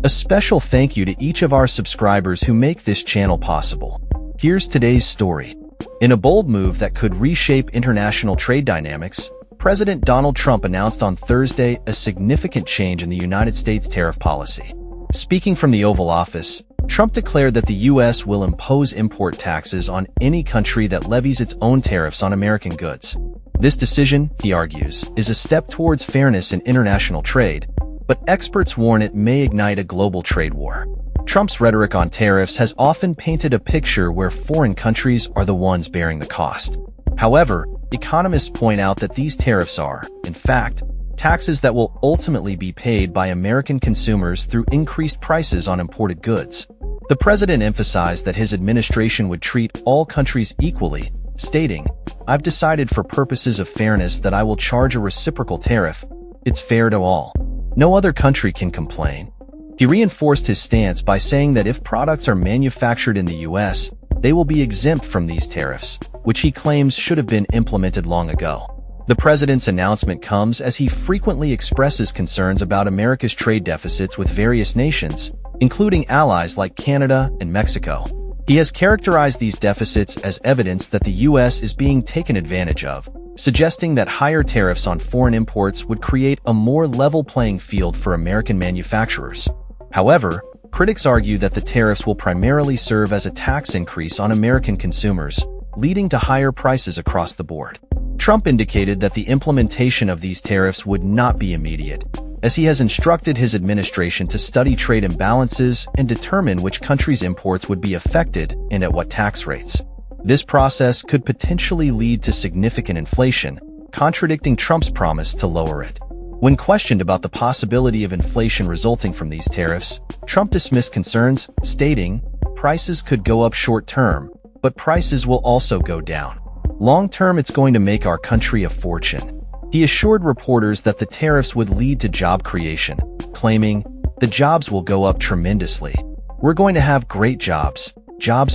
A special thank you to each of our subscribers who make this channel possible. Here's today's story. In a bold move that could reshape international trade dynamics, President Donald Trump announced on Thursday a significant change in the United States tariff policy. Speaking from the Oval Office, Trump declared that the U.S. will impose import taxes on any country that levies its own tariffs on American goods. This decision, he argues, is a step towards fairness in international trade, but experts warn it may ignite a global trade war. Trump's rhetoric on tariffs has often painted a picture where foreign countries are the ones bearing the cost. However, economists point out that these tariffs are, in fact, taxes that will ultimately be paid by American consumers through increased prices on imported goods. The president emphasized that his administration would treat all countries equally, stating, "I've decided for purposes of fairness that I will charge a reciprocal tariff. It's fair to all. No other country can complain." He reinforced his stance by saying that if products are manufactured in the U.S., they will be exempt from these tariffs, which he claims should have been implemented long ago. The president's announcement comes as he frequently expresses concerns about America's trade deficits with various nations, including allies like Canada and Mexico. He has characterized these deficits as evidence that the U.S. is being taken advantage of, suggesting that higher tariffs on foreign imports would create a more level playing field for American manufacturers. However, critics argue that the tariffs will primarily serve as a tax increase on American consumers, leading to higher prices across the board. Trump indicated that the implementation of these tariffs would not be immediate, as he has instructed his administration to study trade imbalances and determine which countries' imports would be affected and at what tax rates. This process could potentially lead to significant inflation, contradicting Trump's promise to lower it. When questioned about the possibility of inflation resulting from these tariffs, Trump dismissed concerns, stating, "Prices could go up short-term, but prices will also go down. Long-term, it's going to make our country a fortune." He assured reporters that the tariffs would lead to job creation, claiming, "The jobs will go up tremendously. We're going to have great jobs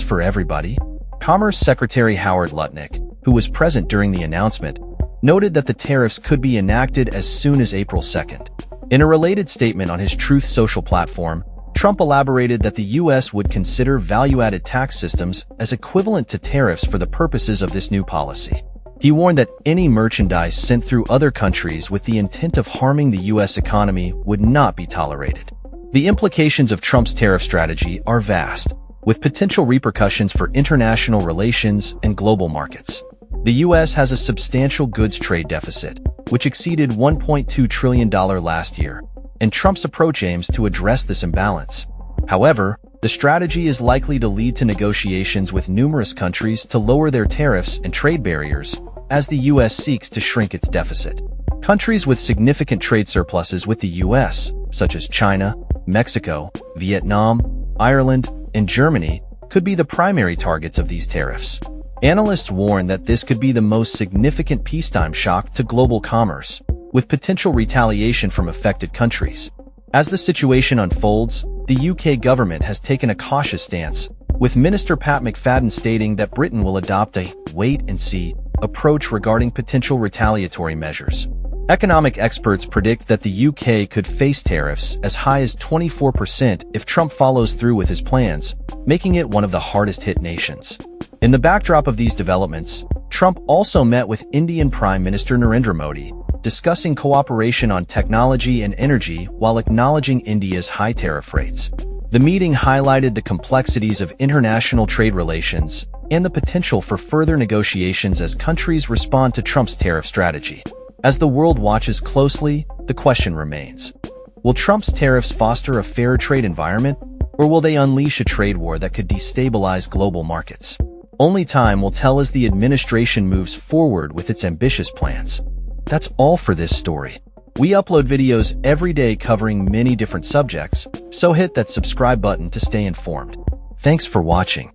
for everybody." Commerce Secretary Howard Lutnick, who was present during the announcement, noted that the tariffs could be enacted as soon as April 2nd. In a related statement on his Truth Social platform, Trump elaborated that the U.S. would consider value-added tax systems as equivalent to tariffs for the purposes of this new policy. He warned that any merchandise sent through other countries with the intent of harming the U.S. economy would not be tolerated. The implications of Trump's tariff strategy are vast, with potential repercussions for international relations and global markets. The U.S. has a substantial goods trade deficit, which exceeded $1.2 trillion last year, and Trump's approach aims to address this imbalance. However, the strategy is likely to lead to negotiations with numerous countries to lower their tariffs and trade barriers as the U.S. seeks to shrink its deficit. Countries with significant trade surpluses with the U.S., such as China, Mexico, Vietnam, Ireland, and Germany, could be the primary targets of these tariffs. Analysts warn that this could be the most significant peacetime shock to global commerce, with potential retaliation from affected countries. As the situation unfolds, the UK government has taken a cautious stance, with Minister Pat McFadden stating that Britain will adopt a wait-and-see approach regarding potential retaliatory measures. Economic experts predict that the UK could face tariffs as high as 24% if Trump follows through with his plans, making it one of the hardest-hit nations. In the backdrop of these developments, Trump also met with Indian Prime Minister Narendra Modi, discussing cooperation on technology and energy while acknowledging India's high tariff rates. The meeting highlighted the complexities of international trade relations and the potential for further negotiations as countries respond to Trump's tariff strategy. As the world watches closely, the question remains: will Trump's tariffs foster a fair trade environment, or will they unleash a trade war that could destabilize global markets? Only time will tell as the administration moves forward with its ambitious plans. That's all for this story. We upload videos every day covering many different subjects, so hit that subscribe button to stay informed. Thanks for watching.